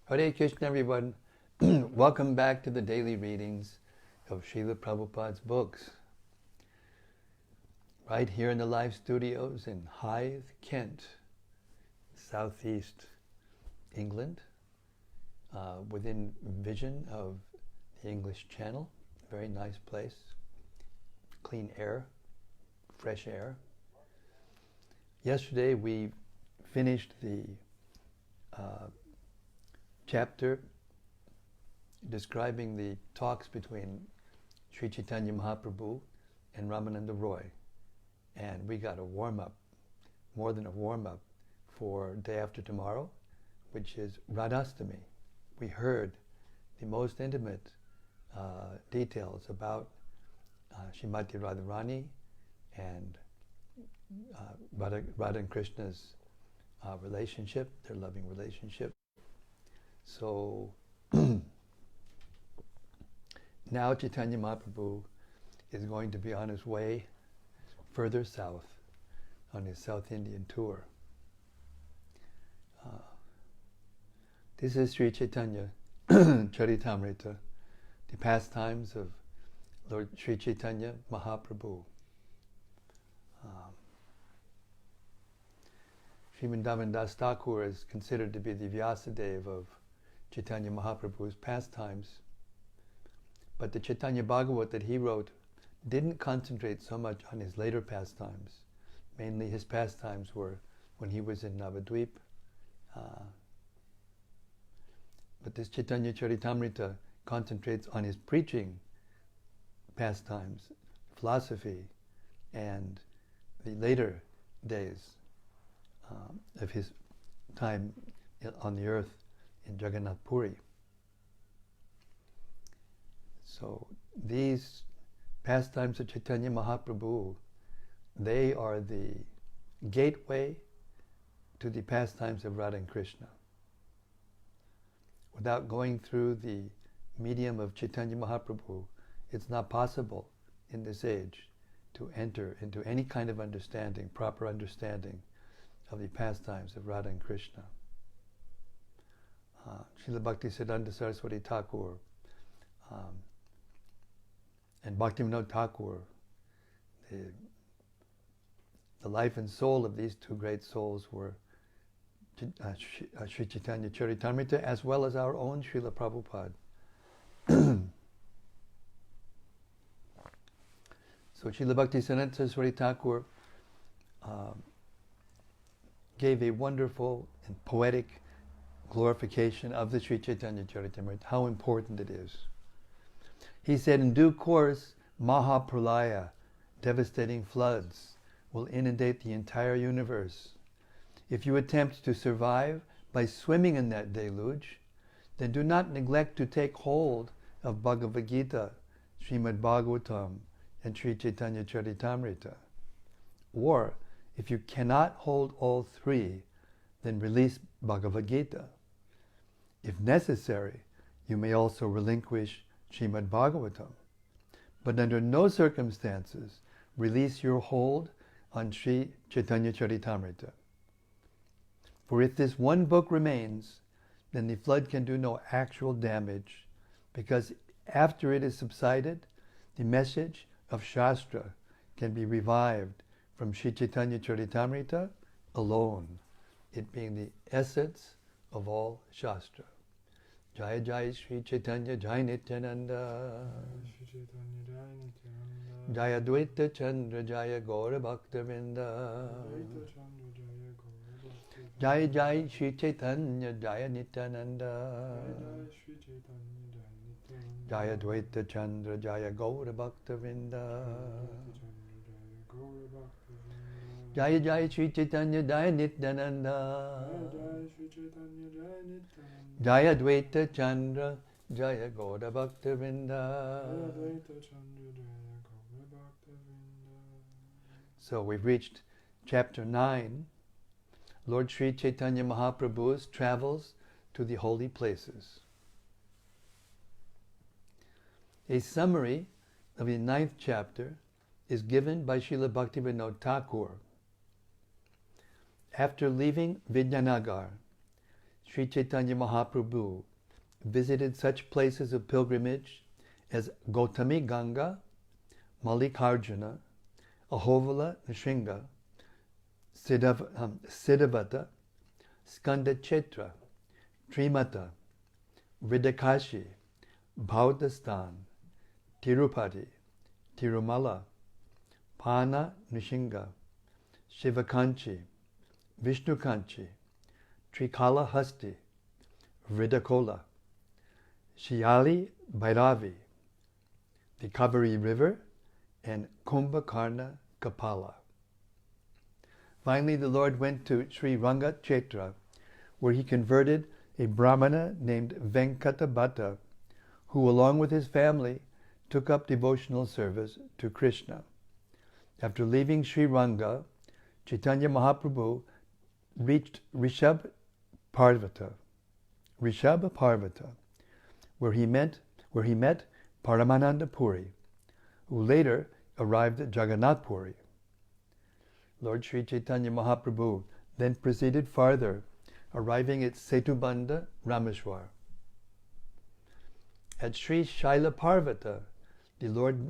Hare Krishna, everyone. Welcome back to the daily readings of Srila Prabhupada's books. Right here in the live studios in Hythe, Kent, southeast England, within vision of the English Channel. Very nice place. Clean air, fresh air. Yesterday we finished the chapter describing the talks between Sri Chaitanya Mahaprabhu and Ramananda Roy. And we got a warm-up, more than a warm-up, for day after tomorrow, which is Radhastami. We heard the most intimate details about Srimati Radharani and Radha and Krishna's relationship, their loving relationship. So now Chaitanya Mahaprabhu is going to be on his way further south on his South Indian tour. This is Sri Caitanya-caritämrta, the pastimes of Lord Sri Chaitanya Mahaprabhu. Srimandavan Das Thakur is considered to be the Vyasadeva of Chaitanya Mahaprabhu's pastimes. But the Chaitanya Bhagavat that he wrote didn't concentrate so much on his later pastimes. Mainly his pastimes were when he was in Navadvip. But this Caitanya-caritämrta concentrates on his preaching pastimes, philosophy, and the later days of his time on the earth in Jagannath Puri. So these pastimes of Chaitanya Mahaprabhu, they are the gateway to the pastimes of Radha and Krishna. Without going through the medium of Chaitanya Mahaprabhu, it's not possible in this age to enter into any kind of understanding, proper understanding of the pastimes of Radha and Krishna. Srila Bhaktisiddhanta Saraswati Thakur and Bhaktivinoda Thakur, the life and soul of these two great souls were Sri Caitanya-caritämrta as well as our own Srila Prabhupada. So Srila Bhaktisiddhanta Saraswati Thakur gave a wonderful and poetic glorification of the Sri Caitanya-caritämrta, how important it is. He said, in due course, Mahapralaya, devastating floods, will inundate the entire universe. If you attempt to survive by swimming in that deluge, then do not neglect to take hold of Bhagavad Gita, Srimad Bhagavatam, and Sri Caitanya-caritämrta. Or, if you cannot hold all three, then release Bhagavad Gita. If necessary, you may also relinquish Srimad Bhagavatam. But under no circumstances release your hold on Sri Caitanya-caritämrta. For if this one book remains, then the flood can do no actual damage, because after it is subsided, the message of Shastra can be revived from Sri Caitanya-caritämrta alone, it being the essence of all Shastra. Jaya Jaya Sri Chaitanya Jaya Nityananda Jaya Dvaita Chandra Jaya Gaura Bhaktavinda Jaya Jaya Sri Chaitanya Jaya Nityananda Jaya Dvaita Chandra Jaya Gaura Bhaktavinda Jaya Jaya Sri Chaitanya Jaya Nityananda Jaya Dvaita Chandra Jaya Gaura Bhaktavinda. So we've reached chapter 9, Lord Sri Chaitanya Mahaprabhu's travels to the holy places. A summary of the 9th chapter is given by Srila Bhaktivinoda Thakur. After leaving Vidyanagar, Sri Chaitanya Mahaprabhu visited such places of pilgrimage as Gautami Ganga, Mallikarjuna, Ahovala Nrsinga, Siddhavata, Skandachetra, Trimata, Vidakashi, Bhaudastan, Tirupati, Tirumala, Pana Nrsinga, Shivakanchi, Vishnukanchi, Trikalahasti, Vridakola, Shiali Bhairavi, the Kaveri River, and Kumbhakarna Kapala. Finally, the Lord went to Sri Rangachetra, where he converted a Brahmana named Venkatabhatta, who along with his family took up devotional service to Krishna. After leaving Sri Ranga, Chaitanya Mahaprabhu reached Rishabh Parvata, where he met Paramananda Puri, who later arrived at Jagannath Puri. Lord Sri Chaitanya Mahaprabhu then proceeded farther, arriving at Setubandha Rameshwar. At Sri Shaila Parvata, the Lord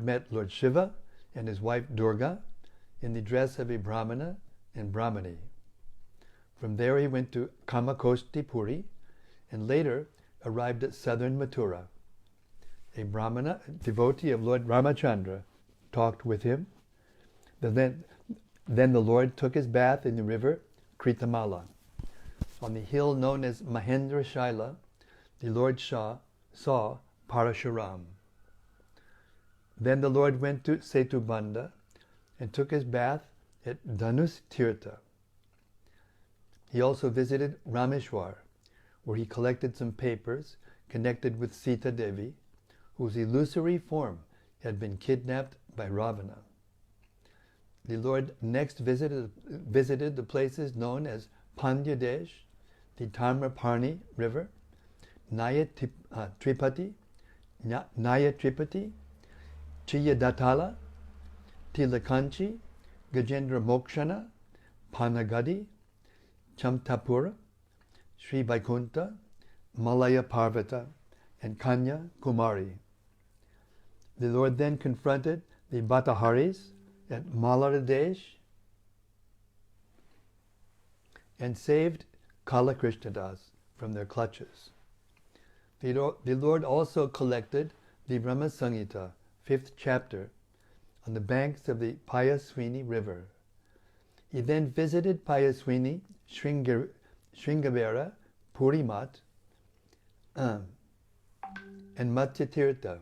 met Lord Shiva and his wife Durga in the dress of a Brahmana and Brahmani. From there he went to Kamakosti Puri and later arrived at southern Mathura. A Brahmana, devotee of Lord Ramachandra, talked with him. Then the Lord took his bath in the river Kritamala. On the hill known as Mahendra Shaila, the Lord saw Parashuram. Then the Lord went to Setubandha and took his bath at Dhanus Tirtha. He also visited Rameshwar, where he collected some papers connected with Sita Devi, whose illusory form had been kidnapped by Ravana. The Lord next visited the places known as Pandyadesh, the Tamraparni river, Naya Tripati, Chiyadatala, Tilakanchi, Gajendra Mokshana, Panagadi, Chamtapura, Sri Vaikunta, Malaya Parvata, and Kanya Kumari. The Lord then confronted the Bhataharis at Malaradesh and saved Kala Krishnadas from their clutches. The Lord also collected the Brahma Samhita, 5th chapter, on the banks of the Payaswini river. He then visited Payaswini, Sringavera, Purimat, and Matsyatirtha.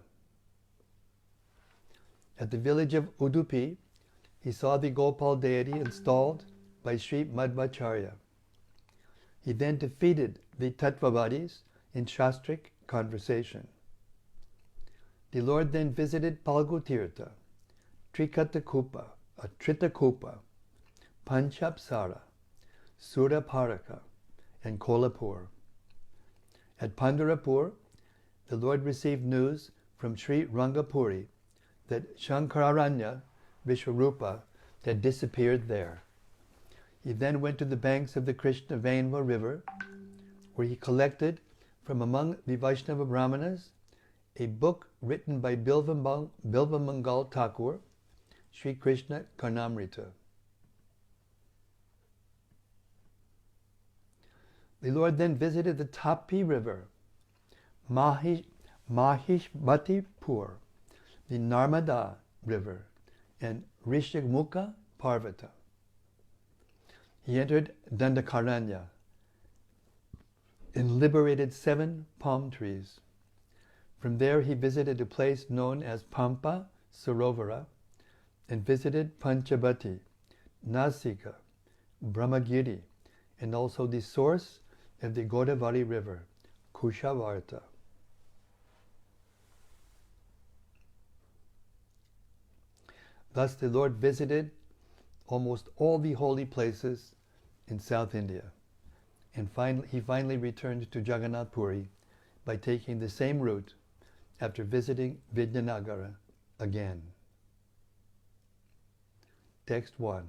At the village of Udupi, he saw the Gopal deity installed by Sri Madhvacharya. He then defeated the Tattvavadis in Shastric conversation. The Lord then visited Palgutirtha, Tritakupa, Panchapsara, Suraparaka, and Kolapur. At Pandharapur, the Lord received news from Sri Rangapuri that Shankararanya Vishwarupa had disappeared there. He then went to the banks of the Krishna Vainva river, where he collected from among the Vaishnava Brahmanas a book written by Bilvamangal Thakur, Sri Krishna Karnamrita. The Lord then visited the Tapi river, Mahishmatipur, the Narmada river, and Rishikmukha Parvata. He entered Dandakaranya and liberated 7 palm trees. From there he visited a place known as Pampa Sarovara and visited Panchabati, Nasika, Brahmagiri, and also the source of the Godavari river, Kushavarta. Thus the Lord visited almost all the holy places in South India, and he finally returned to Jagannath Puri by taking the same route after visiting Vidyanagara again. Text 1.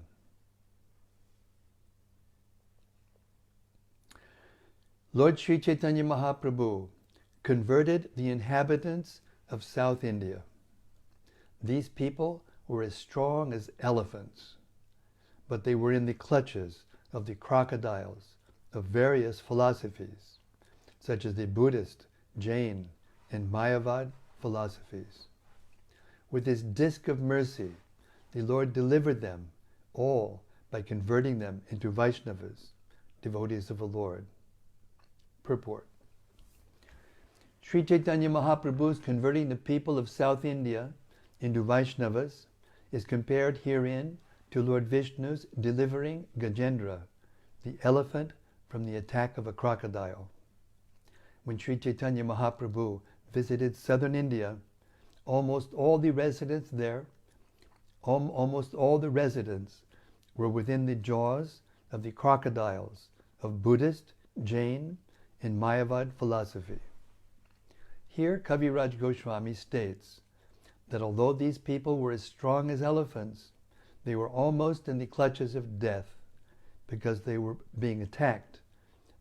Lord Sri Chaitanya Mahaprabhu converted the inhabitants of South India. These people were as strong as elephants, but they were in the clutches of the crocodiles of various philosophies, such as the Buddhist, Jain, and Mayavad philosophies. With this disc of mercy, the Lord delivered them all by converting them into Vaishnavas, devotees of the Lord. Purport. Sri Chaitanya Mahaprabhu's converting the people of South India into Vaishnavas is compared herein to Lord Vishnu's delivering Gajendra, the elephant, from the attack of a crocodile. When Sri Chaitanya Mahaprabhu visited southern India, almost all the residents were within the jaws of the crocodiles of Buddhist, Jain, and Mayavad philosophy. Here Kaviraj Goswami states that although these people were as strong as elephants, they were almost in the clutches of death because they were being attacked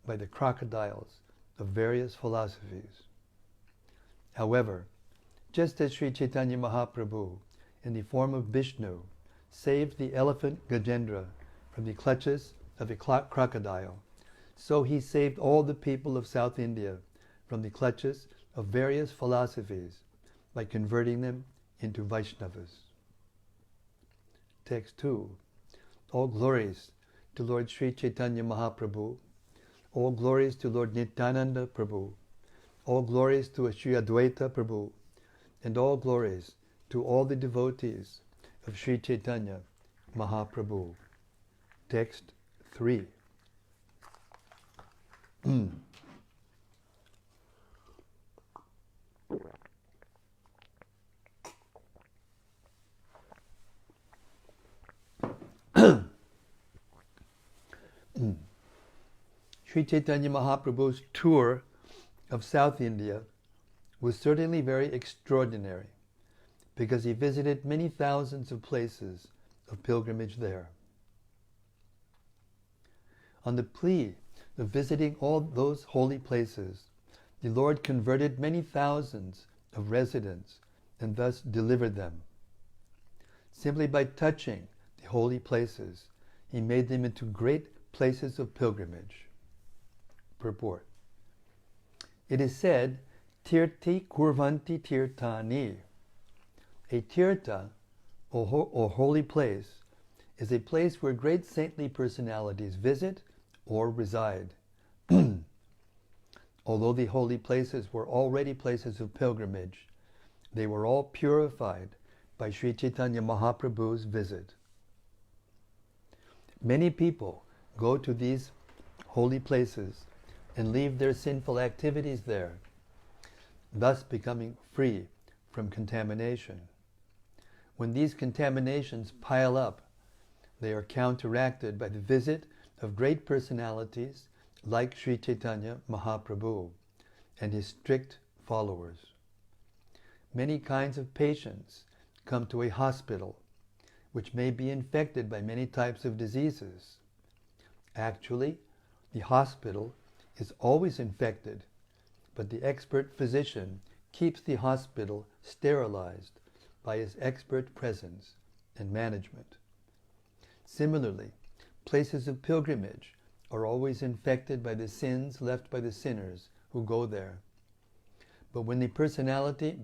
by the crocodiles of various philosophies. However, just as Sri Chaitanya Mahaprabhu, in the form of Vishnu, saved the elephant Gajendra from the clutches of a crocodile, so he saved all the people of South India from the clutches of various philosophies by converting them into Vaishnavas. Text 2. All glories to Lord Sri Chaitanya Mahaprabhu, all glories to Lord Nityananda Prabhu, all glories to Sri Advaita Prabhu, and all glories to all the devotees of Sri Chaitanya Mahaprabhu. Text 3. Sri Chaitanya Mahaprabhu's tour of South India was certainly very extraordinary because he visited many thousands of places of pilgrimage there. On the plea of visiting all those holy places, the Lord converted many thousands of residents and thus delivered them. Simply by touching the holy places, he made them into great places of pilgrimage. Purport. It is said, Tirti kurvanti tirtani. A tirtha, or holy place, is a place where great saintly personalities visit or reside. Although the holy places were already places of pilgrimage, they were all purified by Sri Chaitanya Mahaprabhu's visit. Many people go to these holy places and leave their sinful activities there, thus becoming free from contamination. When these contaminations pile up, they are counteracted by the visit of great personalities like Sri Chaitanya Mahaprabhu and his strict followers. Many kinds of patients come to a hospital which may be infected by many types of diseases. Actually, the hospital is always infected, but the expert physician keeps the hospital sterilized by his expert presence and management. Similarly, places of pilgrimage are always infected by the sins left by the sinners who go there. But when a personality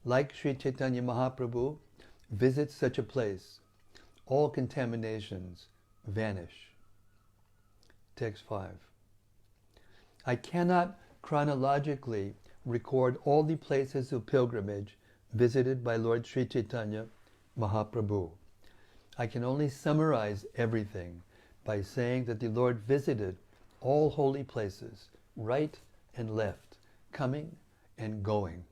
like Sri Chaitanya Mahaprabhu visits such a place, all contaminations vanish. Text 5. I cannot chronologically record all the places of pilgrimage visited by Lord Sri Chaitanya Mahaprabhu. I can only summarize everything by saying that the Lord visited all holy places, right and left, coming and going.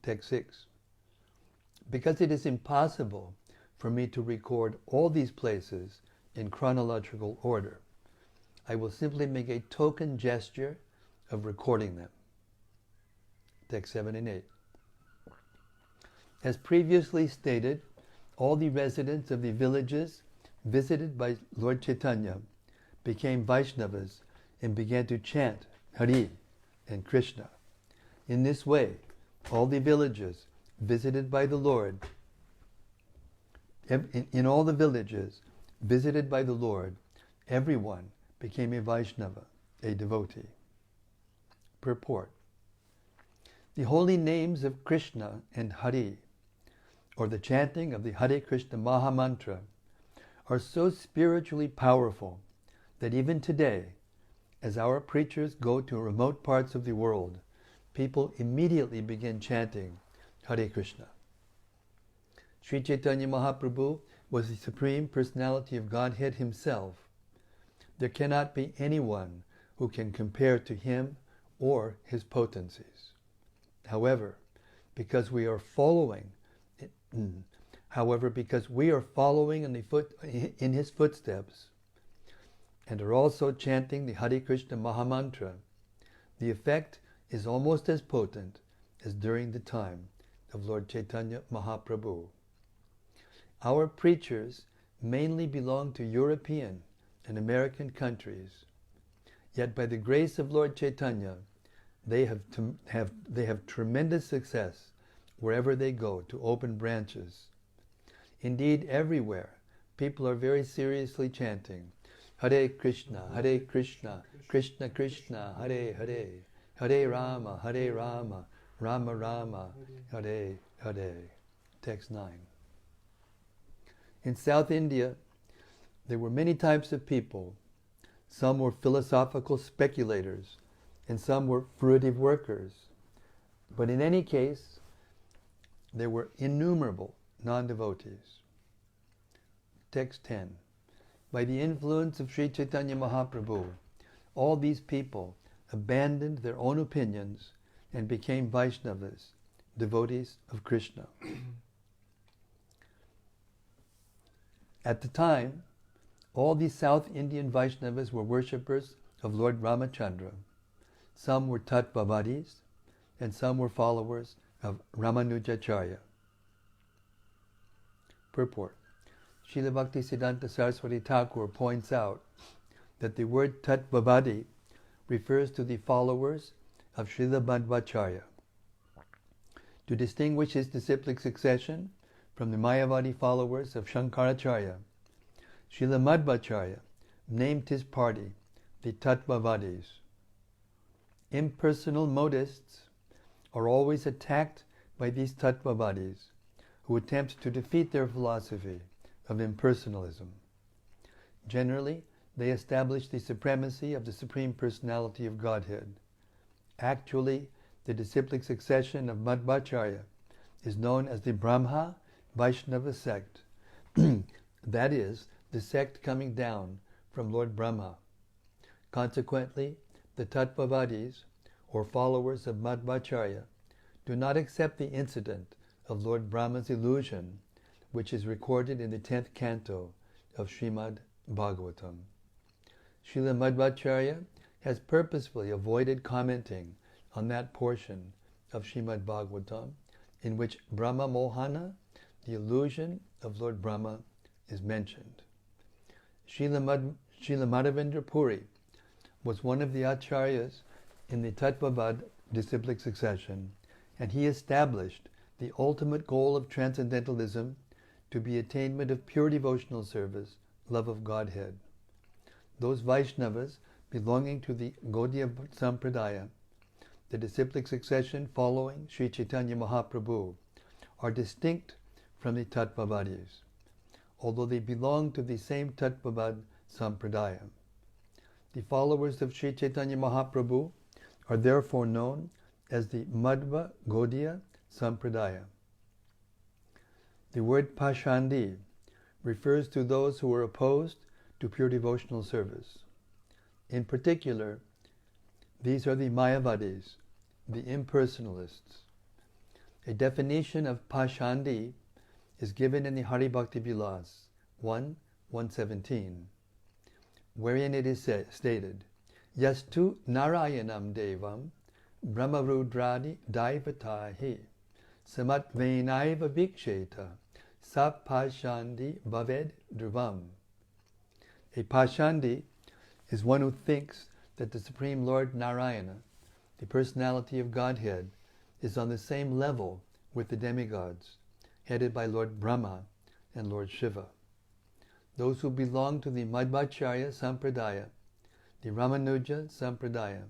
Text 6. Because it is impossible for me to record all these places in chronological order, I will simply make a token gesture of recording them. Text 7 and 8. As previously stated, all the residents of the villages visited by Lord Chaitanya became Vaishnavas and began to chant Hari and Krishna. In this way, all the villages visited by the Lord, in all the villages visited by the Lord, everyone became a Vaishnava, a devotee. Purport. The holy names of Krishna and Hari, or the chanting of the Hare Krishna Maha Mantra, are so spiritually powerful that even today, as our preachers go to remote parts of the world, people immediately begin chanting Hare Krishna. Sri Caitanya Mahaprabhu was the Supreme Personality of Godhead himself. There cannot be anyone who can compare to him or his potencies. However, because we are following in his footsteps and are also chanting the Hare Krishna Maha Mantra, the effect is almost as potent as during the time of Lord Chaitanya Mahaprabhu. Our preachers mainly belong to European and American countries, yet by the grace of Lord Chaitanya, they have tremendous success wherever they go to open branches. Indeed, everywhere, people are very seriously chanting Hare Krishna, Krishna Krishna, Hare Hare, Hare Rama, Rama Rama, Hare Hare. Text 9. In South India, there were many types of people. Some were philosophical speculators, and some were fruitive workers. But in any case, there were innumerable non-devotees. Text 10. By the influence of Sri Chaitanya Mahaprabhu, all these people abandoned their own opinions and became Vaishnavas, devotees of Krishna. At the time, all these South Indian Vaishnavas were worshippers of Lord Ramachandra. Some were Tattvavadis, and some were followers of Ramanujacharya. Purport. Srila Bhaktisiddhanta Saraswati Thakur points out that the word Tattvavadi refers to the followers of Srila Madhvacharya. To distinguish his disciplic succession from the Mayavadi followers of Shankaracharya, Srila Madhvacharya named his party the Tattvavadis. Impersonal modists are always attacked by these Tattvavadis, who attempt to defeat their philosophy of impersonalism. Generally, they establish the supremacy of the Supreme Personality of Godhead. Actually, the disciplic succession of Madhvacharya is known as the Brahma Vaishnava sect, that is, the sect coming down from Lord Brahma. Consequently, the Tattvavadis, or followers of Madhvacharya, do not accept the incident of Lord Brahma's illusion, which is recorded in the 10th canto of Srimad Bhagavatam. Srila Madhvacharya has purposefully avoided commenting on that portion of Srimad Bhagavatam in which Brahma Mohana, the illusion of Lord Brahma, is mentioned. Srila Madhavendra Puri was one of the acharyas in the Tattvavad disciplic succession, and he established the ultimate goal of transcendentalism to be attainment of pure devotional service, love of Godhead. Those Vaishnavas belonging to the Gaudiya Sampradaya, the disciplic succession following Sri Chaitanya Mahaprabhu, are distinct from the Tattvavadis, although they belong to the same Tattvavad Sampradaya. The followers of Sri Chaitanya Mahaprabhu are therefore known as the Madhva Gaudiya Sampradaya. The word Pashandi refers to those who are opposed to pure devotional service. In particular, these are the Mayavadis, the impersonalists. A definition of Pashandi is given in the Hari Bhakti Vilas 1:117, wherein it is stated, Yastu Narayanam Devam Brahmarudradi Daivatahi Samatvenaiva Viksheta Sapashandi Bhaved Dhruvam. A Pashandi is one who thinks that the Supreme Lord Narayana, the personality of Godhead, is on the same level with the demigods, headed by Lord Brahma and Lord Shiva. Those who belong to the Madhva-charya Sampradaya, the Ramanuja Sampradaya,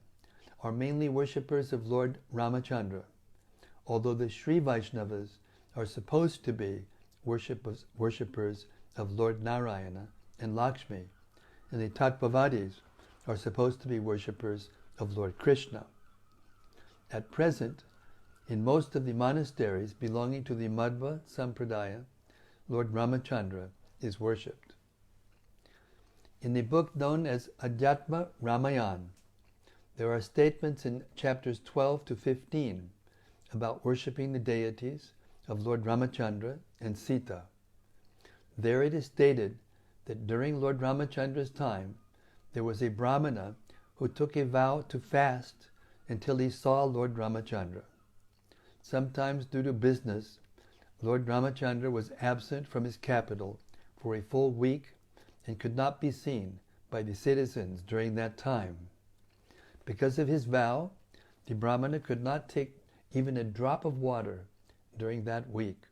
are mainly worshippers of Lord Ramachandra, although the Sri Vaishnavas are supposed to be worshippers of Lord Narayana and Lakshmi, and the Tattvavadis are supposed to be worshippers of Lord Krishna. At present, in most of the monasteries belonging to the Madhva Sampradaya, Lord Ramachandra is worshipped. In the book known as Adhyatma Ramayan, there are statements in chapters 12 to 15 about worshipping the deities of Lord Ramachandra and Sita. There it is stated that during Lord Ramachandra's time, there was a Brahmana who took a vow to fast until he saw Lord Ramachandra. Sometimes due to business, Lord Ramachandra was absent from his capital for a full week and could not be seen by the citizens during that time. Because of his vow, the Brahmana could not take even a drop of water during that week.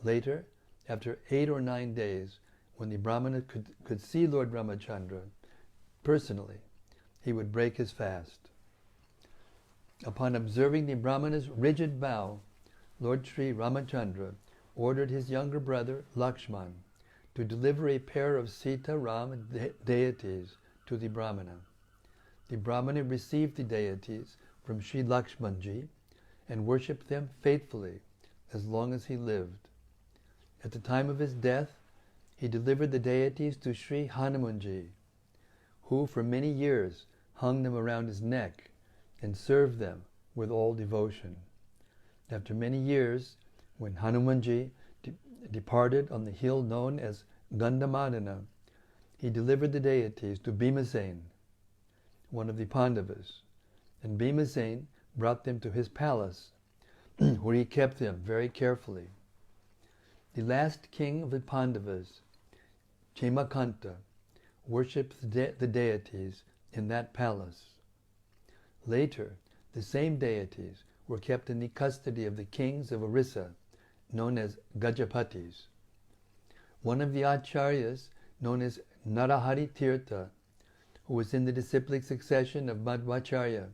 Later, after 8 or 9 days, when the Brahmana could see Lord Ramachandra personally, he would break his fast. Upon observing the Brahmana's rigid vow, Lord Sri Ramachandra ordered his younger brother Lakshman to deliver a pair of Sita Ram deities to the Brahmana. The Brahmana received the deities from Sri Lakshmanji and worshipped them faithfully as long as he lived. At the time of his death, he delivered the deities to Sri Hanumanji, who for many years hung them around his neck and served them with all devotion. After many years, when Hanumanji departed on the hill known as Gandhamadana, he delivered the deities to Bhimasen, one of the Pandavas, and Bhimasen brought them to his palace, where he kept them very carefully. The last king of the Pandavas, Chemakanta, worshipped the deities in that palace. Later, the same deities were kept in the custody of the kings of Orissa, known as Gajapatis. One of the acharyas, known as Narahari Tirtha, who was in the disciplic succession of Madhvacharya,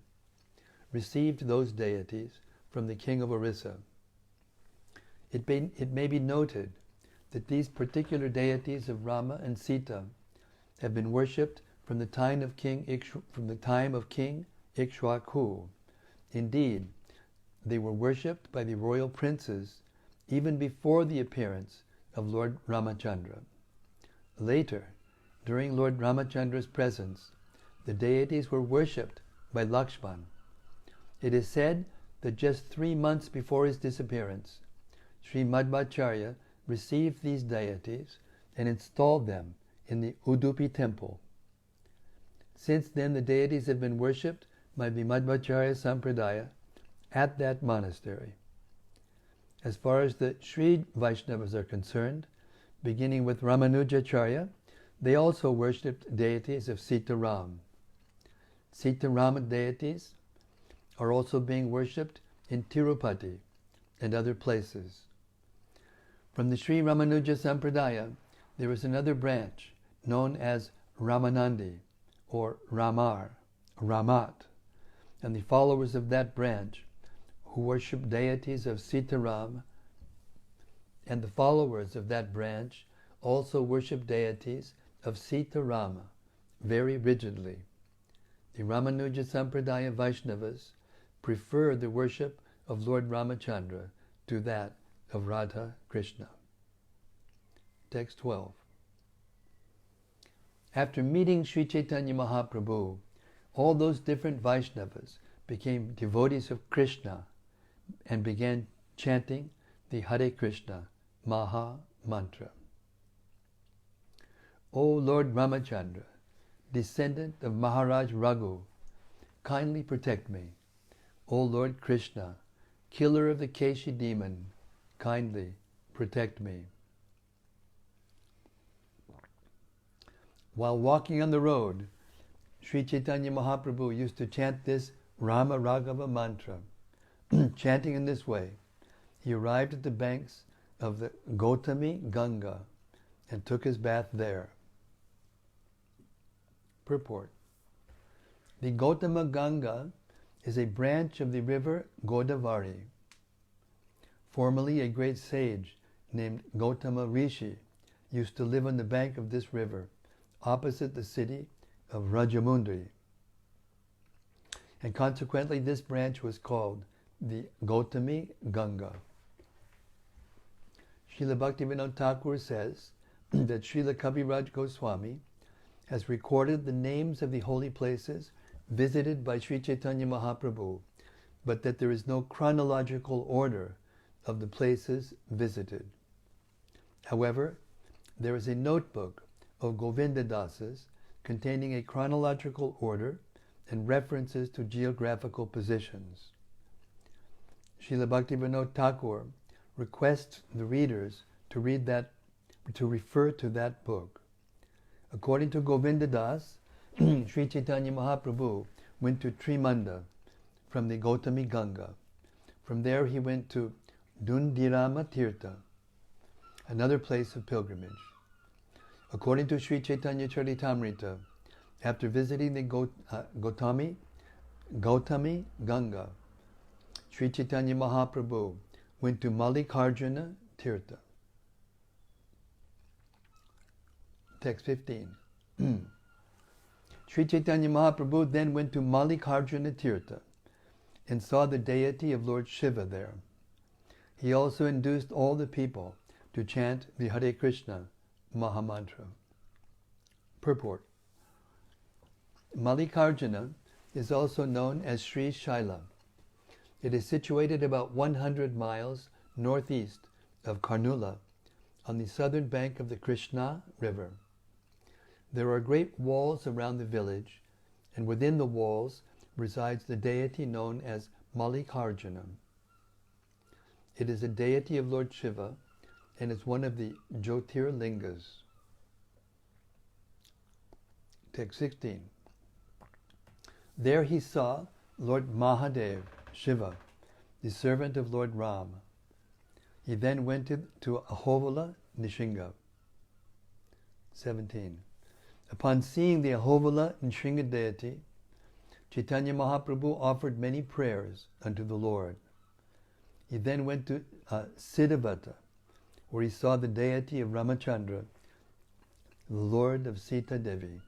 received those deities from the king of Orissa. It may be noted that these particular deities of Rama and Sita have been worshipped from the time of King Ikshwaku. Indeed, they were worshipped by the royal princes even before the appearance of Lord Ramachandra. Later, during Lord Ramachandra's presence, the deities were worshipped by Lakshman. It is said that just 3 months before his disappearance, Sri Madhvacharya received these deities and installed them in the Udupi temple. Since then, the deities have been worshipped by the Madhvacharya Sampradaya at that monastery. As far as the Sri Vaishnavas are concerned, beginning with Ramanujacharya, they also worshipped deities of Sita Ram. Sita Ram deities are also being worshipped in Tirupati and other places. From the Sri Ramanuja Sampradaya, there is another branch known as Ramanandi or Ramat, and the followers of that branch who worship deities of Sita Ram, and the followers of that branch also worship deities of Sita Rama very rigidly. The Ramanuja Sampradaya Vaishnavas prefer the worship of Lord Ramachandra to that of Radha Krishna. Text 12. After meeting Sri Caitanya Mahäprabhu, all those different Vaishnavas became devotees of Krishna and began chanting the Hare Krishna Maha Mantra. O Lord Ramachandra, descendant of Maharaj Raghu, kindly protect me. O Lord Krishna, killer of the Keshi demon, kindly protect me. While walking on the road, Sri Caitanya Mahaprabhu used to chant this Rama Raghava mantra. Chanting in this way, he arrived at the banks of the Gautami Ganga and took his bath there. Purport. The Gautama Ganga is a branch of the river Godavari. Formerly, a great sage named Gautama Rishi used to live on the bank of this river, opposite the city of Rajamundri. And consequently, this branch was called the Gautami Ganga. Srila Bhaktivinoda Thakur says that Srila Kaviraj Goswami has recorded the names of the holy places visited by Sri Chaitanya Mahaprabhu, but that there is no chronological order of the places visited. However, there is a notebook of Govinda Das's containing a chronological order and references to geographical positions. Srila Bhaktivinoda Thakur requests the readers to refer to that book. According to Govinda Das, Sri Chaitanya Mahaprabhu went to Trimanda from the Gautami Ganga. From there he went to Dundirama Tirtha, another place of pilgrimage. According to Sri Caitanya-caritämrta, after visiting the Gautami Ganga, Sri Chaitanya Mahaprabhu went to Mallikarjuna Tirtha. Text 15. Sri Chaitanya Mahaprabhu then went to Mallikarjuna Tirtha and saw the deity of Lord Shiva there. He also induced all the people to chant the Hare Krishna Mahamantra. Purport. Mallikarjuna is also known as Sri Shaila. It is situated about 100 miles northeast of Karnula on the southern bank of the Krishna River. There are great walls around the village, and within the walls resides the deity known as Mallikarjuna. It is a deity of Lord Shiva and is one of the Jyotirlingas. Text 16. There he saw Lord Mahadev, Shiva, the servant of Lord Ram. He then went to Ahovala Nishinga. 17. Upon seeing the Ahovala Nishinga deity, Chaitanya Mahaprabhu offered many prayers unto the Lord. He then went to Siddhavata, where he saw the deity of Ramachandra, the Lord of Sita Devi.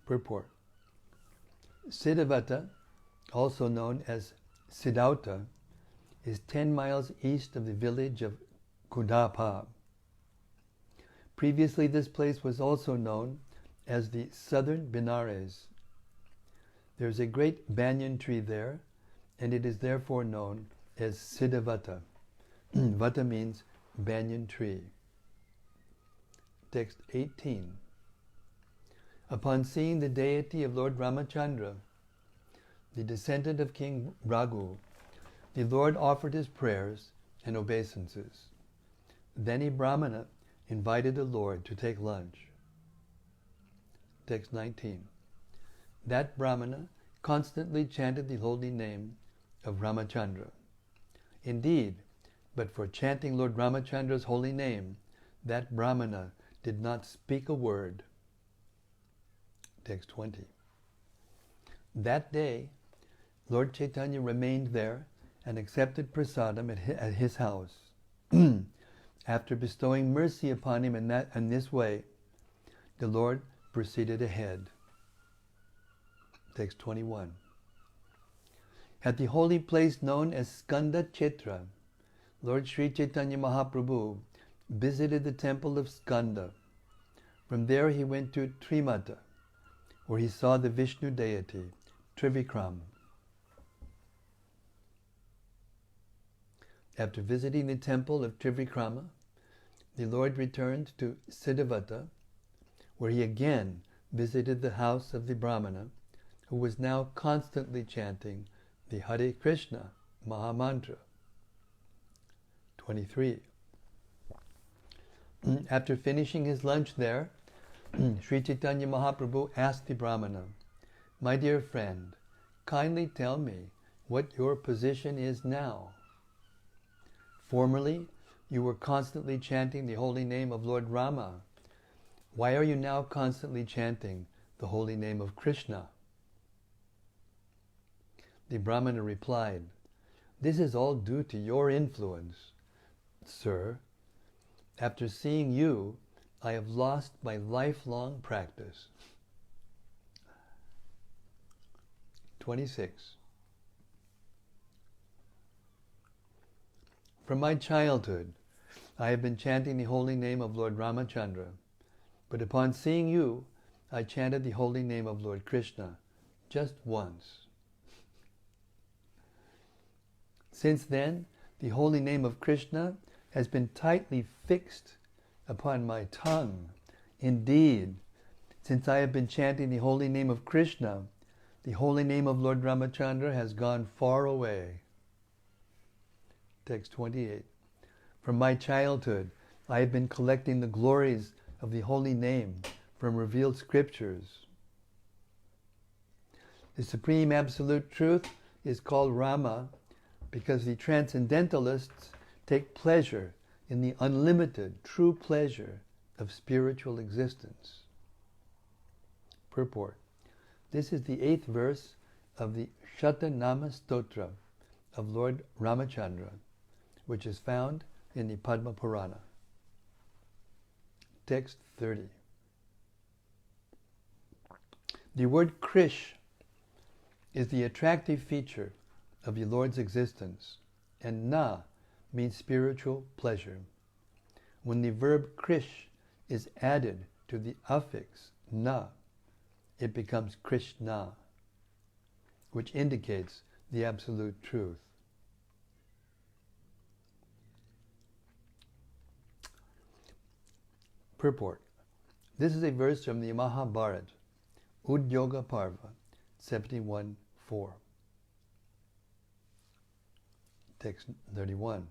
Purport. Siddhavata, also known as Siddhauta, is 10 miles east of the village of Kudapa. Previously, this place was also known as the Southern Benares. There is a great banyan tree there, and it is therefore known as Siddhavata. Vata means banyan tree. Text 18. Upon seeing the deity of Lord Ramachandra, the descendant of King Raghu, the Lord offered his prayers and obeisances. Then a Brahmana invited the Lord to take lunch. Text 19. That Brahmana constantly chanted the holy name of Ramachandra. Indeed, but for chanting Lord Ramachandra's holy name, that Brahmana did not speak a word. Text 20. That day, Lord Chaitanya remained there and accepted prasadam at his house. After bestowing mercy upon him in this way, the Lord proceeded ahead. Text 21. At the holy place known as Skanda Chetra, Lord Sri Chaitanya Mahaprabhu visited the temple of Skanda. From there he went to Trimata, where he saw the Vishnu deity, Trivikram. After visiting the temple of Trivikrama, the Lord returned to Siddhavata, where he again visited the house of the Brahmana, who was now constantly chanting the Hare Krishna Mahamantra. 23. After finishing his lunch there, Sri Chaitanya Mahaprabhu asked the Brahmana, "My dear friend, kindly tell me what your position is now. Formerly, you were constantly chanting the holy name of Lord Rama. Why are you now constantly chanting the holy name of Krishna?" The Brahmana replied, "This is all due to your influence, sir. After seeing you, I have lost my lifelong practice." 26. From my childhood, I have been chanting the holy name of Lord Ramachandra, but upon seeing you, I chanted the holy name of Lord Krishna just once. Since then, the holy name of Krishna has been tightly fixed upon my tongue. Indeed, since I have been chanting the holy name of Krishna, the holy name of Lord Ramachandra has gone far away. Text 28. From my childhood, I have been collecting the glories of the holy name from revealed scriptures. The Supreme Absolute Truth is called Rama because the transcendentalists take pleasure in the unlimited, true pleasure of spiritual existence. Purport. This is the 8th verse of the Shatanama Stotra of Lord Ramachandra, which is found in the Padma Purana. Text 30. The word Krish is the attractive feature of the Lord's existence, and Na means spiritual pleasure. When the verb Krish is added to the affix Na, it becomes Krishna, which indicates the absolute truth. Purport. This is a verse from the Mahabharata, Udyoga Parva, 71:4. Text 31.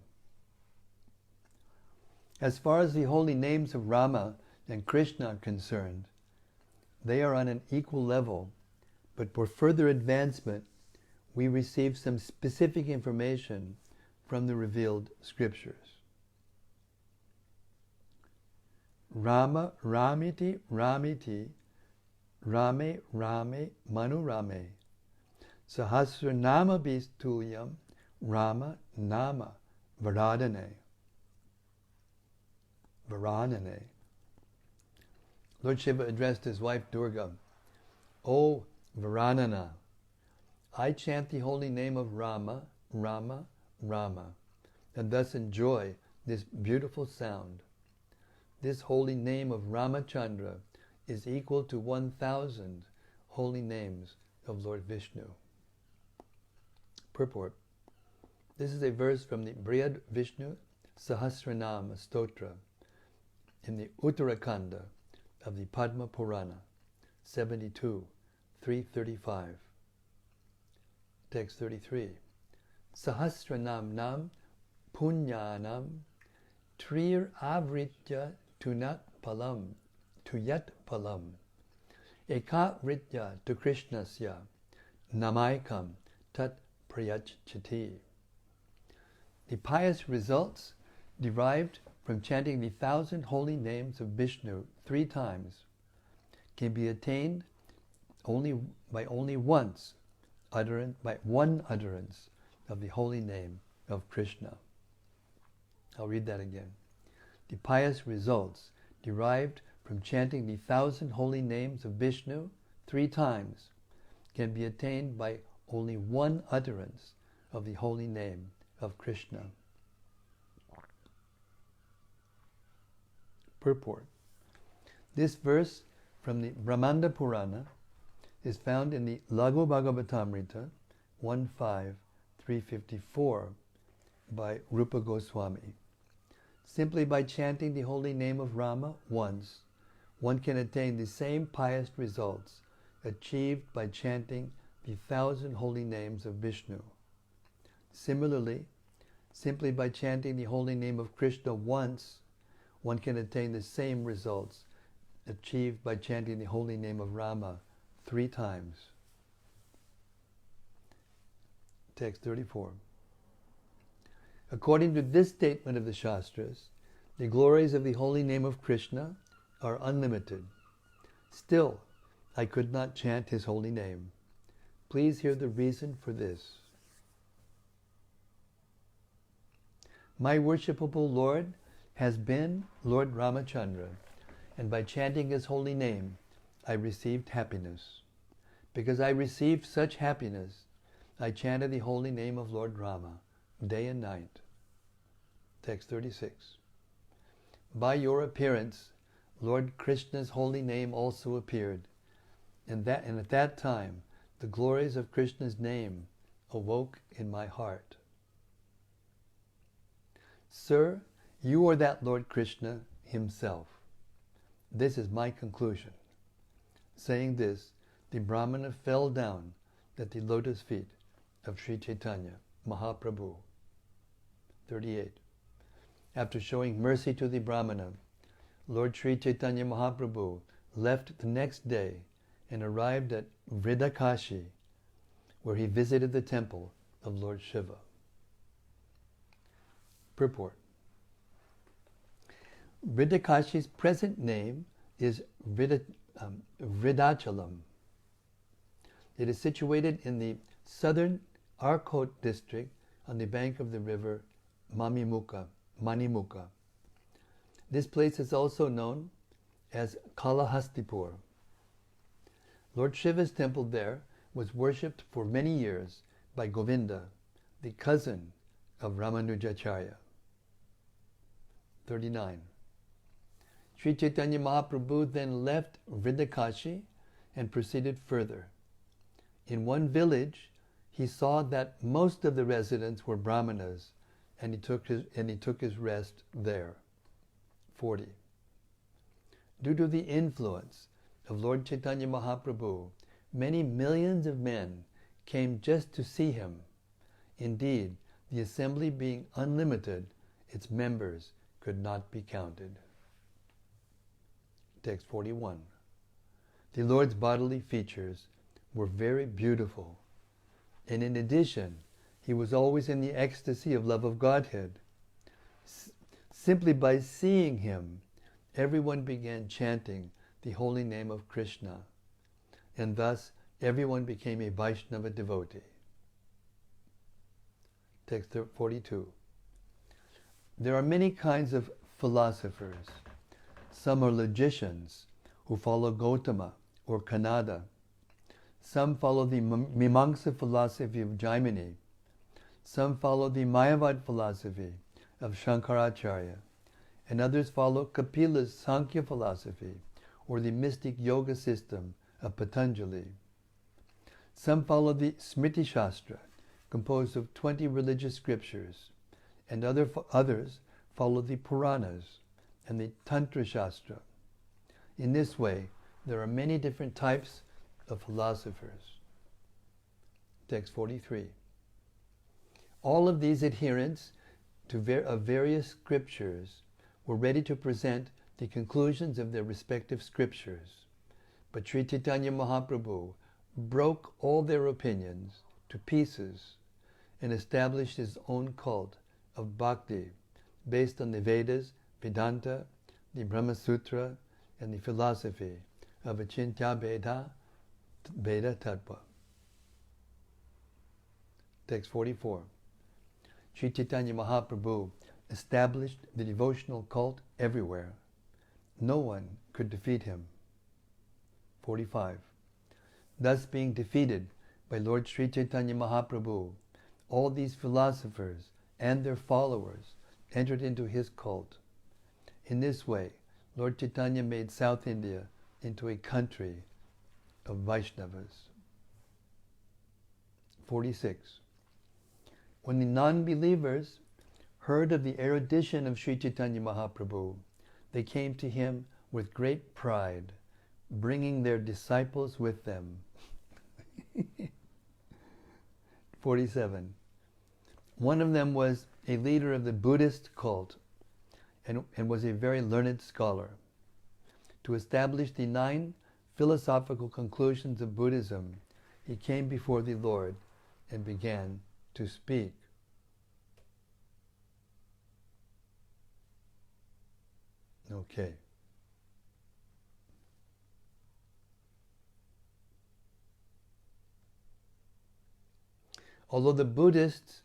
As far as the holy names of Rama and Krishna are concerned, they are on an equal level, but for further advancement, we receive some specific information from the revealed scriptures. Rama, Ramiti, Ramiti, Rame, Rame, Manu Rame. Sahasranama Bistuyam, Rama, Nama, Varadane. Varanane. Lord Shiva addressed his wife Durga, "O Varanana, I chant the holy name of Rama, Rama, Rama, and thus enjoy this beautiful sound. This holy name of Ramachandra is equal to 1,000 holy names of Lord Vishnu." Purport. This is a verse from the Brihad Vishnu Sahasranama Stotra in the Uttarakanda of the Padma Purana, 72, 335. Text 33. Sahasranam nam punyanam trir avritya tunat palam tuyat palam ekavritya tu krishnasya namaikam tat prayachati. The pious results derived from chanting the 1,000 holy names of Vishnu 3 times can be attained by one utterance of the holy name of Krishna. I'll read that again. The pious results derived from chanting the 1,000 holy names of Vishnu 3 times can be attained by only one utterance of the holy name of Krishna. Purport. This verse from the Brahmanda Purana is found in the Laghu Bhagavatamrita 1.5.354 by Rupa Goswami. Simply by chanting the holy name of Rama once, one can attain the same pious results achieved by chanting the 1,000 holy names of Vishnu. Similarly, simply by chanting the holy name of Krishna once, one can attain the same results achieved by chanting the holy name of Rama 3 times. Text 34. According to this statement of the Shastras, the glories of the holy name of Krishna are unlimited. Still, I could not chant his holy name. Please hear the reason for this. My worshipable Lord has been Lord Ramachandra, and by chanting his holy name, I received happiness. Because I received such happiness, I chanted the holy name of Lord Rama, day and night. Text 36. By your appearance, Lord Krishna's holy name also appeared, and at that time, the glories of Krishna's name awoke in my heart. Sir, you are that Lord Krishna himself. This is my conclusion. Saying this, the Brahmana fell down at the lotus feet of Sri Caitanya, Mahäprabhu. 38. After showing mercy to the Brahmana, Lord Sri Caitanya Mahäprabhu left the next day and arrived at Vridakashi, where he visited the temple of Lord Shiva. Purport. Vridakashi's present name is Vridachalam. It is situated in the southern Arcot district on the bank of the river Manimuka. This place is also known as Kalahastipur. Lord Shiva's temple there was worshipped for many years by Govinda, the cousin of Ramanujacharya. 39. Sri Chaitanya Mahaprabhu then left Vridakashi and proceeded further. In one village, he saw that most of the residents were Brahmanas, and he took his rest there. 40. Due to the influence of Lord Chaitanya Mahaprabhu, many millions of men came just to see him. Indeed, the assembly being unlimited, its members could not be counted. Text 41. The Lord's bodily features were very beautiful, and in addition, he was always in the ecstasy of love of Godhead. Simply by seeing him, everyone began chanting the holy name of Krishna, and thus everyone became a Vaishnava devotee. Text 42. There are many kinds of philosophers. Some are logicians who follow Gautama or Kanada. Some follow the Mimamsa philosophy of Jaimini. Some follow the Mayavad philosophy of Shankaracharya. And others follow Kapila's Sankhya philosophy or the mystic yoga system of Patanjali. Some follow the Smriti Shastra, composed of 20 religious scriptures, and others follow the Puranas and the Tantra Shastra. In this way, there are many different types of philosophers. Text 43. All of these adherents of various scriptures were ready to present the conclusions of their respective scriptures. But Sri Chaitanya Mahaprabhu broke all their opinions to pieces and established his own cult of bhakti based on the Vedas, Vedanta, the Brahma Sutra, and the philosophy of Achintya Veda Tattva. Text 44. Sri Chaitanya Mahaprabhu established the devotional cult everywhere. No one could defeat him. 45. Thus being defeated by Lord Sri Chaitanya Mahaprabhu, all these philosophers and their followers entered into his cult. In this way, Lord Chaitanya made South India into a country of Vaishnavas. 46. When the non-believers heard of the erudition of Sri Chaitanya Mahaprabhu, they came to him with great pride, bringing their disciples with them. 47. One of them was a leader of the Buddhist cult and was a very learned scholar. To establish the 9 philosophical conclusions of Buddhism, he came before the Lord and began to speak. Okay. Although the Buddhists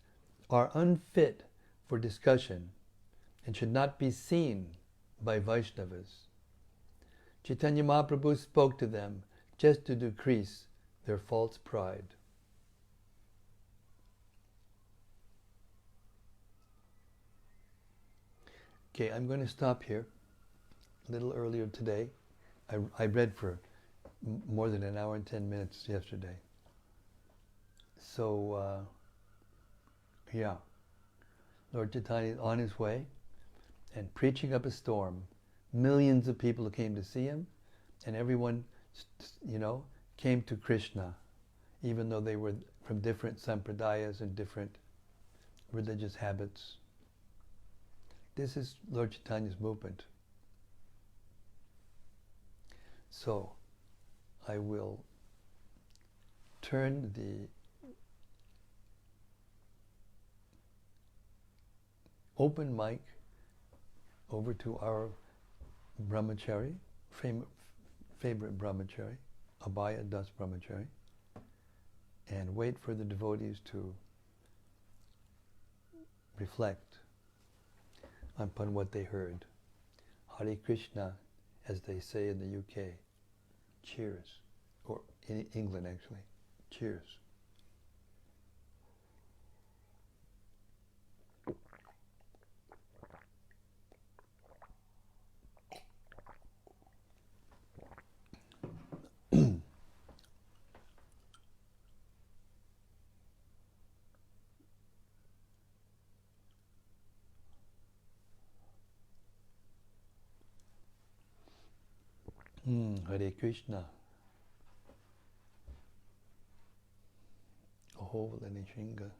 are unfit for discussion and should not be seen by Vaishnavas, Chaitanya Mahaprabhu spoke to them just to decrease their false pride. Okay, I'm going to stop here. A little earlier today. I read for more than an hour and 10 minutes yesterday. So, yeah. Lord Chaitanya is on his way and preaching up a storm. Millions of people came to see him, and everyone, came to Krishna, even though they were from different sampradayas and different religious habits. This is Lord Chaitanya's movement. So, I will turn the open mic over to our brahmachari, favorite brahmachari, Abhaya Das Brahmachari, and wait for the devotees to reflect upon what they heard. Hare Krishna, as they say in the UK. Cheers. Or in England, actually. Cheers. Hare Krishna. Aho Valanishinga.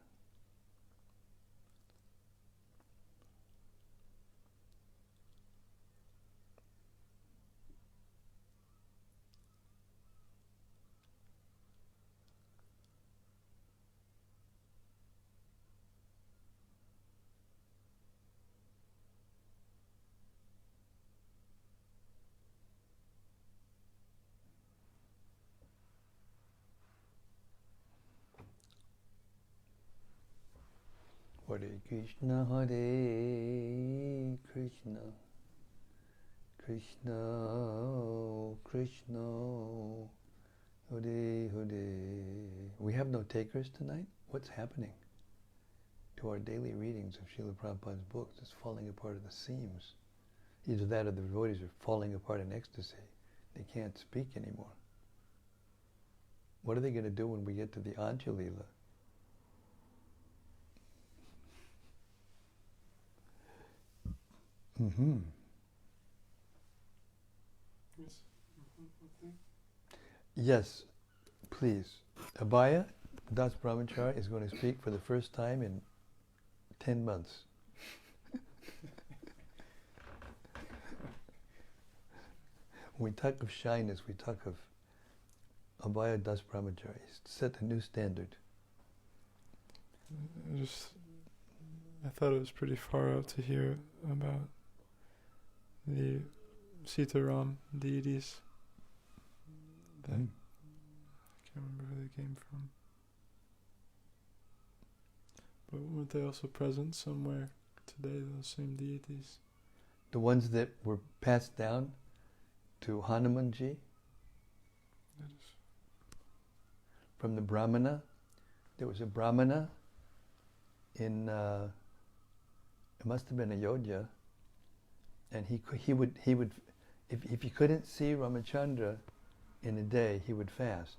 Hare Krishna, Hare Krishna, Krishna Krishna, Hare Hare. We have no takers tonight? What's happening to our daily readings of Srila Prabhupada's books? It's falling apart at the seams. Either that or the devotees are falling apart in ecstasy. They can't speak anymore. What are they going to do when we get to the Madhya-lila? Mm-hmm. Yes. Okay. Yes, please. Abhaya Das Brahmachari is going to speak for the first time in 10 months. When we talk of shyness, we talk of Abhaya Das Brahmachari. Set a new standard. I thought it was pretty far out to hear about the Sitaram deities. I can't remember who they came from. But weren't they also present somewhere today, those same deities? The ones that were passed down to Hanumanji from the Brahmana. There was a Brahmana in, it must have been Ayodhya, and he would if he couldn't see Ramachandra in a day, he would fast.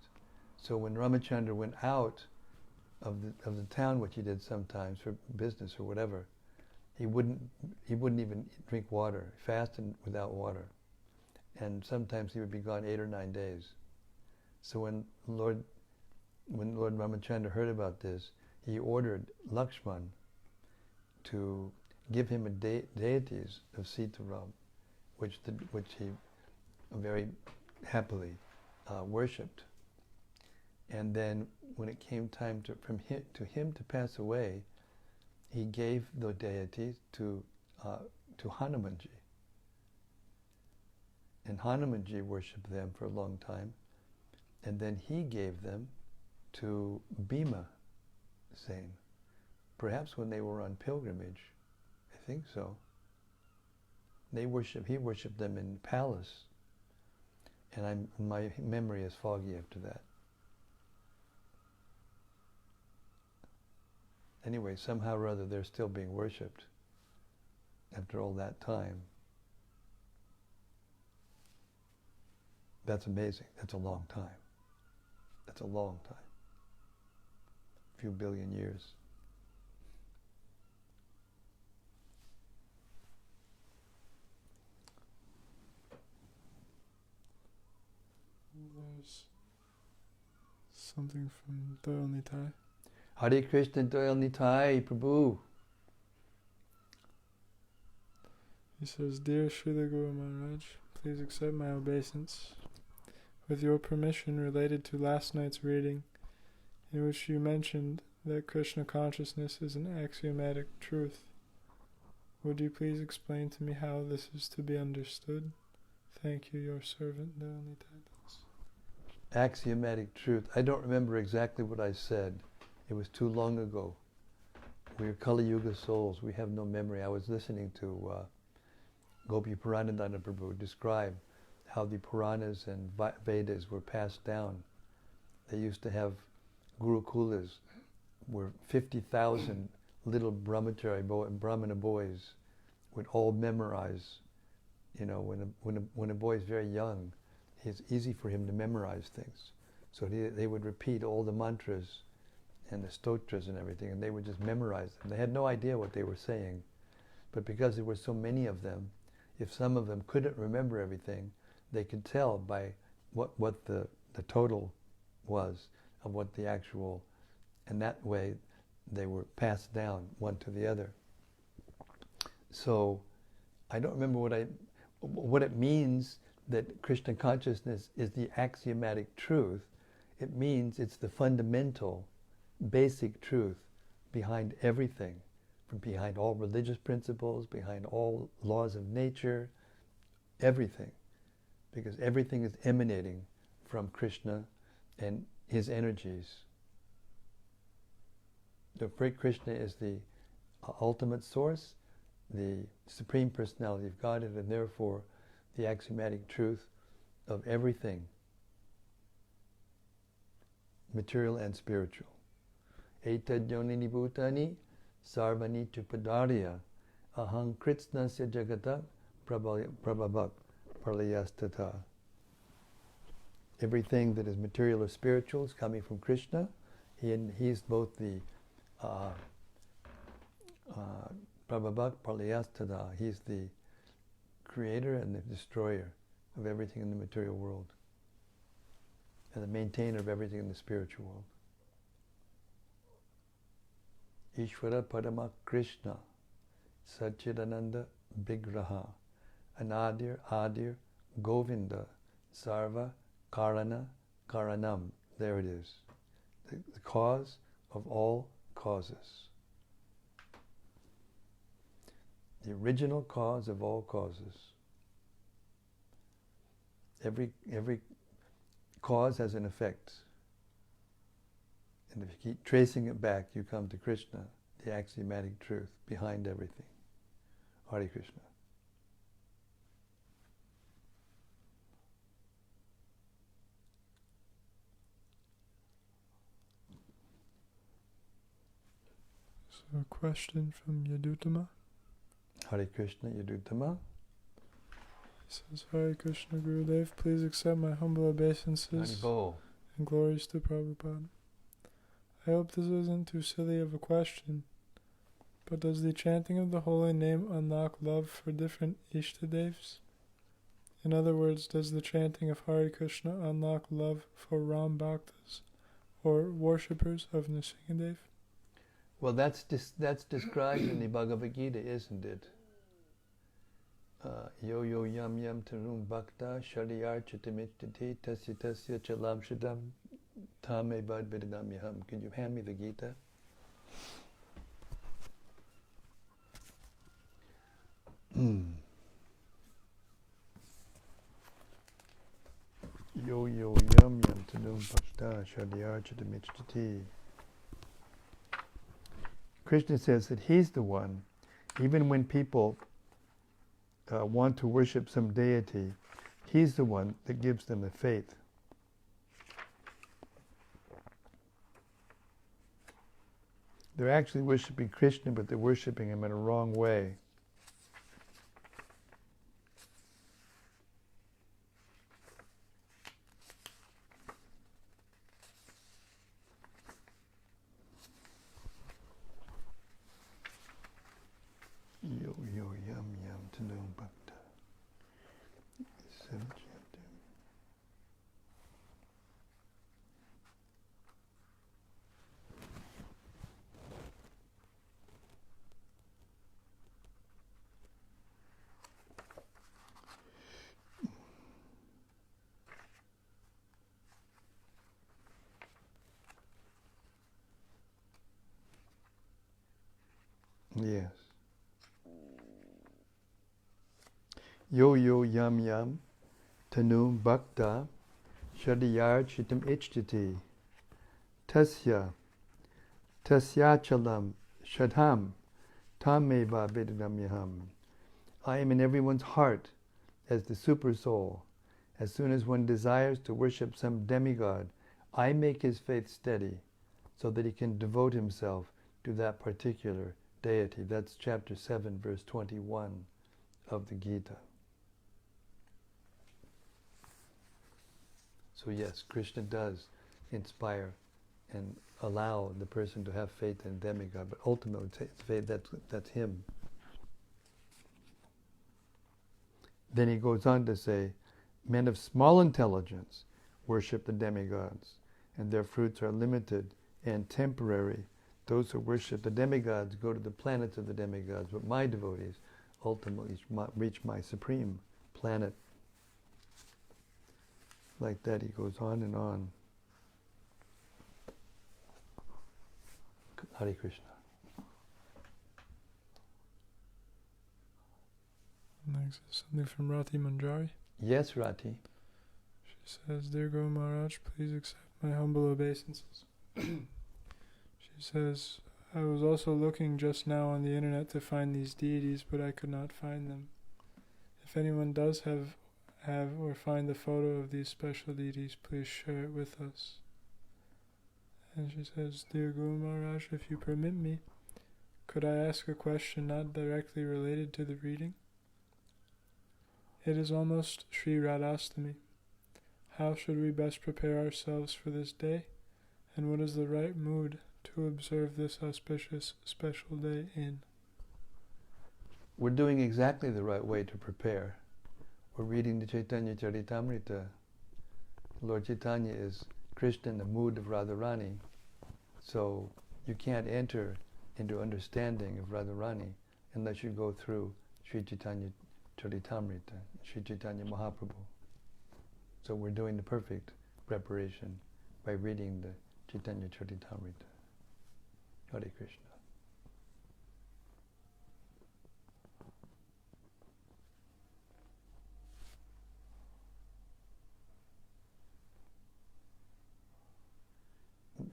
So when Ramachandra went out of the town, which he did sometimes for business or whatever, he wouldn't even drink water, fasted without water, and sometimes he would be gone 8 or 9 days. So when Lord Ramachandra heard about this, he ordered Lakshman to give him deities of Sitaram, which he very happily worshipped. And then when it came time to him to pass away, he gave the deities to Hanumanji. And Hanumanji worshipped them for a long time. And then he gave them to Bhima Sen. Perhaps when they were on pilgrimage. I think so. He worshipped them in the palace. And my memory is foggy after that. Anyway, somehow or other they're still being worshipped after all that time. That's amazing. That's a long time. That's a long time. A few billion years. There's something from Doyal Nitai. Hare Krishna Doyal Nitai, Prabhu. He says, Dear Srila Guru Maharaj, please accept my obeisance. With your permission, related to last night's reading, in which you mentioned that Krishna consciousness is an axiomatic truth, would you please explain to me how this is to be understood? Thank you, your servant, Doyal Nitai. Axiomatic truth. I don't remember exactly what I said. It was too long ago. We're Kali Yuga souls. We have no memory. I was listening to Gopi Puranadana Prabhu describe how the Puranas and Vedas were passed down. They used to have Gurukulas, where 50,000 little Brahmana boys would all memorize. You know, when a boy is very young, it's easy for him to memorize things. So they would repeat all the mantras and the stotras and everything, and they would just memorize them. They had no idea what they were saying. But because there were so many of them, if some of them couldn't remember everything, they could tell by what the total was of what the actual, and that way they were passed down one to the other. So I don't remember what it means that Krishna consciousness is the axiomatic truth. It means it's the fundamental, basic truth behind everything, from behind all religious principles, behind all laws of nature, everything. Because everything is emanating from Krishna and his energies. The great Krishna is the ultimate source, the Supreme Personality of Godhead, and therefore the axiomatic truth of everything, material and spiritual. Etad yonini bhutani sarvani chupadarya aham kritsnasya jagata prabhavak pralayastata. Everything that is material or spiritual is coming from Krishna. He's both the prabhavak pralayastata. He's the creator and the destroyer of everything in the material world, and the maintainer of everything in the spiritual world. Ishvara Parama Krishna Satchidananda Vigraha Anadir Adir Govinda Sarva Karana Karanam. There it is. The cause of all causes. The original cause of all causes. Every cause has an effect. And if you keep tracing it back, you come to Krishna, the axiomatic truth behind everything. Hare Krishna. So a question from Yaduttama. Hare Krishna, Yaduttama. He says, Hare Krishna Gurudev, please accept my humble obeisances and glories to Prabhupada. I hope this isn't too silly of a question, but does the chanting of the holy name unlock love for different Ishtadevs? In other words, does the chanting of Hare Krishna unlock love for Ram Bhaktas, or worshippers of Nrsimhadev? Well, that's described in the Bhagavad Gita, isn't it? Yo yo yam yam tarum bhakta shariyar chitamichtati tasya tasya chalam shadam tame bad vidadam yaham. Could you hand me the Gita? Yo yo yam yam tarum bhakta shariyar chitamichtati. Krishna says that he's the one, even when people want to worship some deity, he's the one that gives them the faith. They're actually worshiping Krishna, but they're worshiping him in a wrong way. Yo yo yam yam tanum bhakta. Yes. Yo yo yam yam tanum bhakta shadiyar chitam ichtati tasya tasyachalam shadham tameva vidadam yaham. I am in everyone's heart as the super soul. As soon as one desires to worship some demigod, I make his faith steady so that he can devote himself to that particular deity. That's chapter 7, verse 21 of the Gita. So yes, Krishna does inspire and allow the person to have faith in demigod, but ultimately faith, that's him. Then he goes on to say, men of small intelligence worship the demigods, and their fruits are limited and temporary. Those who worship the demigods go to the planets of the demigods, but my devotees ultimately reach my supreme planet. Like that, he goes on and on. Hare Krishna. Next is something from Rati Manjari. Yes, Rati. She says, Dear Guru Maharaj, please accept my humble obeisances. She says, I was also looking just now on the internet to find these deities, but I could not find them. If anyone does have or find the photo of these special deities, please share it with us. And she says, Dear Guru Maharaj, if you permit me, could I ask a question not directly related to the reading? It is almost Sri Radhastami. How should we best prepare ourselves for this day? And what is the right mood to observe this auspicious special day in? We're doing exactly the right way to prepare. We're reading the Caitanya-caritämrta. Lord Chaitanya is Krishna in the mood of Radharani. So you can't enter into understanding of Radharani unless you go through Sri Caitanya-caritämrta, Sri Chaitanya Mahäprabhu. So we're doing the perfect preparation by reading the Caitanya-caritämrta. Hare Krishna.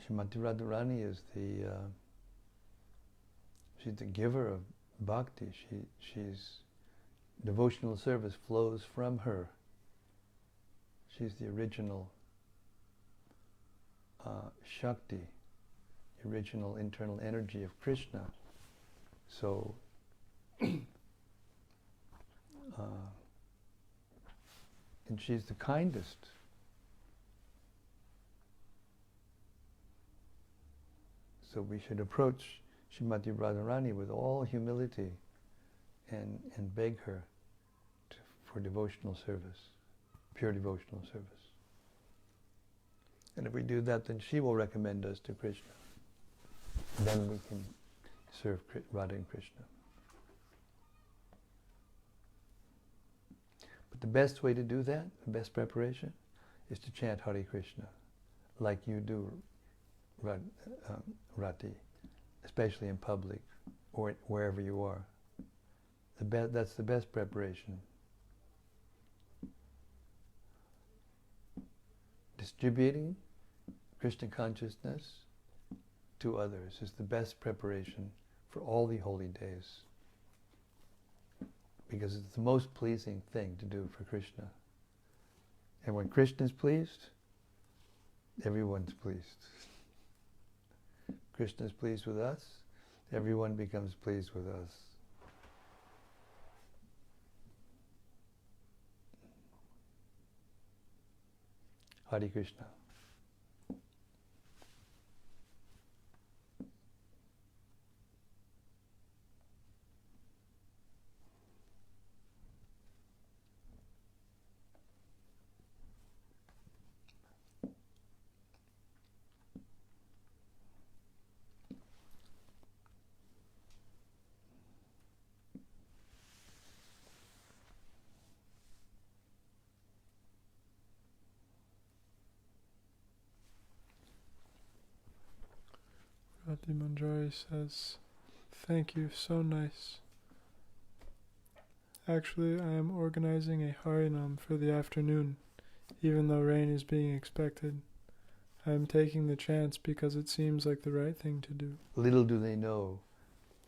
Srimati Radharani is she's the giver of bhakti. She's devotional service flows from her. She's the original Shakti, the original internal energy of Krishna. So and she's the kindest. So we should approach Srimati Radharani with all humility and beg her for devotional service, pure devotional service. And if we do that, then she will recommend us to Krishna. Then we can serve Radha and Krishna. But the best way to do that, the best preparation, is to chant Hare Krishna, like you do, Rati, especially in public or wherever you are. That's the best preparation. Distributing Krishna consciousness to others is the best preparation for all the holy days, because it's the most pleasing thing to do for Krishna. And when Krishna is pleased, everyone's pleased. Krishna is pleased with us, everyone becomes pleased with us. Hare Krishna. Rati Manjari says, "Thank you, so nice. Actually, I am organizing a Harinam for the afternoon, even though rain is being expected. I am taking the chance because it seems like the right thing to do." Little do they know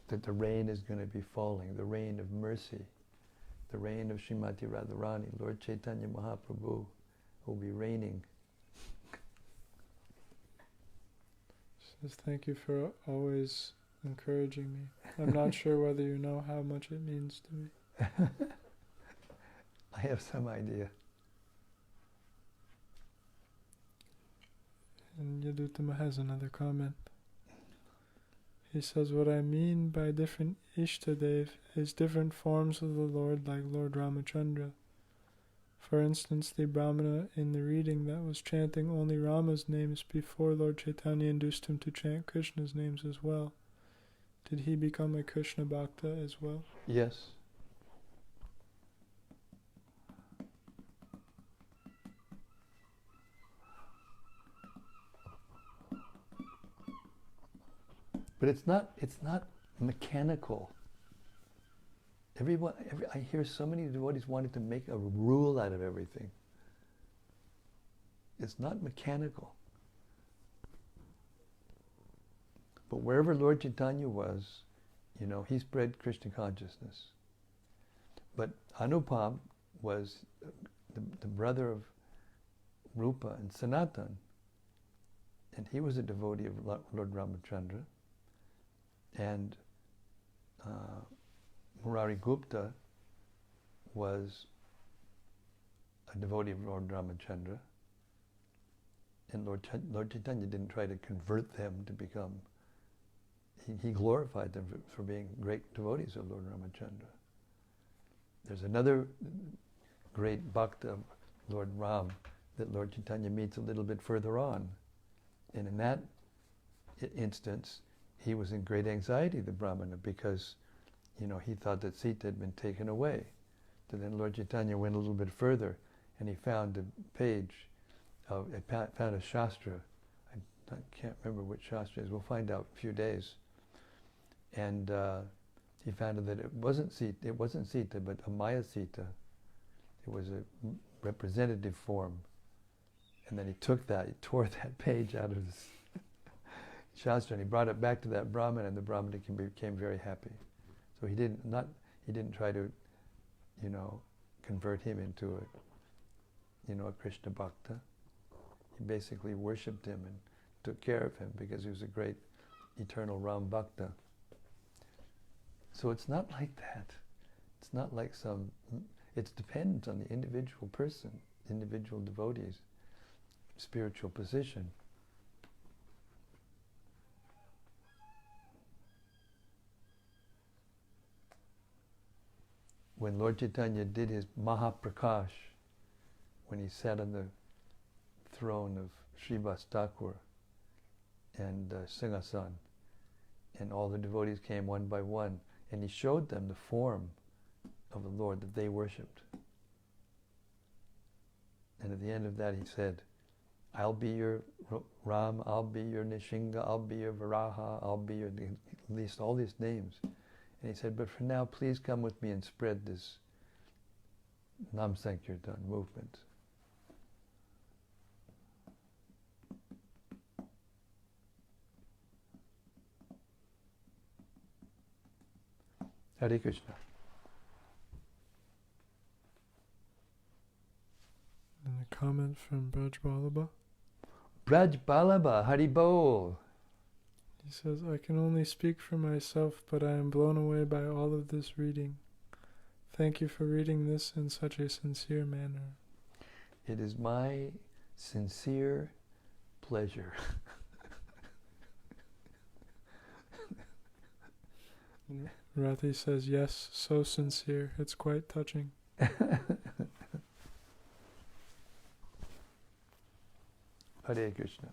that the rain is going to be falling, the rain of mercy, the rain of Srimati Radharani, Lord Chaitanya Mahaprabhu will be raining. Says, "Thank you for always encouraging me. I'm not sure whether you know how much it means to me." I have some idea. And Yadutama has another comment. He says, "What I mean by different Ishtadev is different forms of the Lord, like Lord Ramachandra. For instance, the Brahmana in the reading that was chanting only Rama's names before Lord Chaitanya induced him to chant Krishna's names as well. Did he become a Krishna Bhakta as well?" Yes. But it's not mechanical. I hear so many devotees wanting to make a rule out of everything. It's not mechanical. But wherever Lord Chaitanya was, he spread Krishna consciousness. But Anupam was the brother of Rupa and Sanatan, and he was a devotee of Lord Ramachandra. And Murari Gupta was a devotee of Lord Ramachandra, and Lord Chaitanya didn't try to convert them to become, he glorified them for being great devotees of Lord Ramachandra. There's another great bhakta of Lord Ram that Lord Chaitanya meets a little bit further on, and in that instance he was in great anxiety, the Brahmana, because he thought that Sita had been taken away. So then Lord Chaitanya went a little bit further, and he found a page found a shastra. I can't remember which shastra it is. We'll find out in a few days. And he found that it wasn't Sita, but a Maya Sita. It was a representative form. And then he tore that page out of his shastra, and he brought it back to that Brahmin, and the Brahmin became very happy. So he didn't try to, convert him into a Krishna Bhakta. He basically worshipped him and took care of him because he was a great eternal Ram Bhakta. So it's not like that. It's not like it depends on the individual person, individual devotee's spiritual position. When Lord Chaitanya did his Mahaprakash, when he sat on the throne of Srivas Thakur and Singhasan, and all the devotees came one by one, and he showed them the form of the Lord that they worshipped. And at the end of that he said, I'll be your Ram, I'll be your Nishinga, I'll be your Varaha, I'll be your, at least all these names. And he said, but for now, please come with me and spread this Nam Sankirtan movement. Hare Krishna. And a comment from Braj Balaba. Braj Balaba, Hari Bol. He says, I can only speak for myself, but I am blown away by all of this reading. Thank you for reading this in such a sincere manner. It is my sincere pleasure. Rati says, yes, so sincere. It's quite touching. Hare Krishna.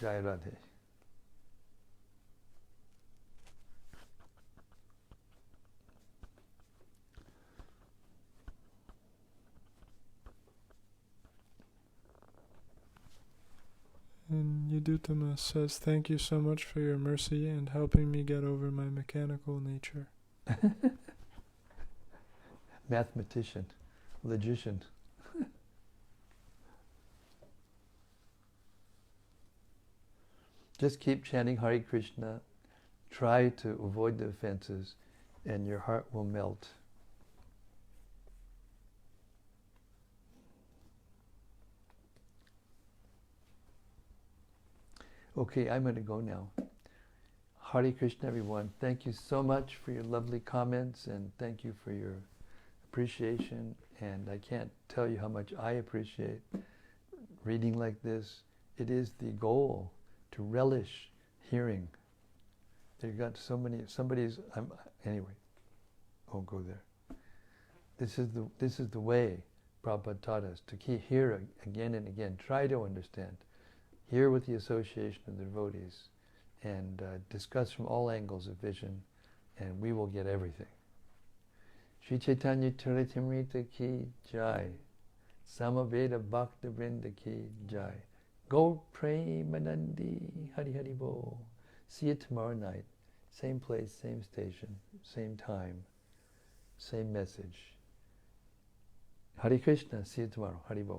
Jai Radhe. And Yudutama says, thank you so much for your mercy and helping me get over my mechanical nature. Mathematician, logician. Just keep chanting Hare Krishna, try to avoid the offenses, and your heart will melt. Okay, I'm going to go now. Hare Krishna, everyone. Thank you so much for your lovely comments, and thank you for your appreciation. And I can't tell you how much I appreciate reading like this. It is the goal to relish hearing. They've got so many. Anyway, I won't go there. This is the way Prabhupada taught us to hear again and again. Try to understand. Hear with the association of the devotees, and discuss from all angles of vision, and we will get everything. Sri Caitanya-caritämrta ki jai. Samaveda Bhakta Vrinda ki jai. Go Premanandi, Hari Hari Bol. See you tomorrow night. Same place, same station, same time, same message. Hare Krishna. See you tomorrow. Hari Bol.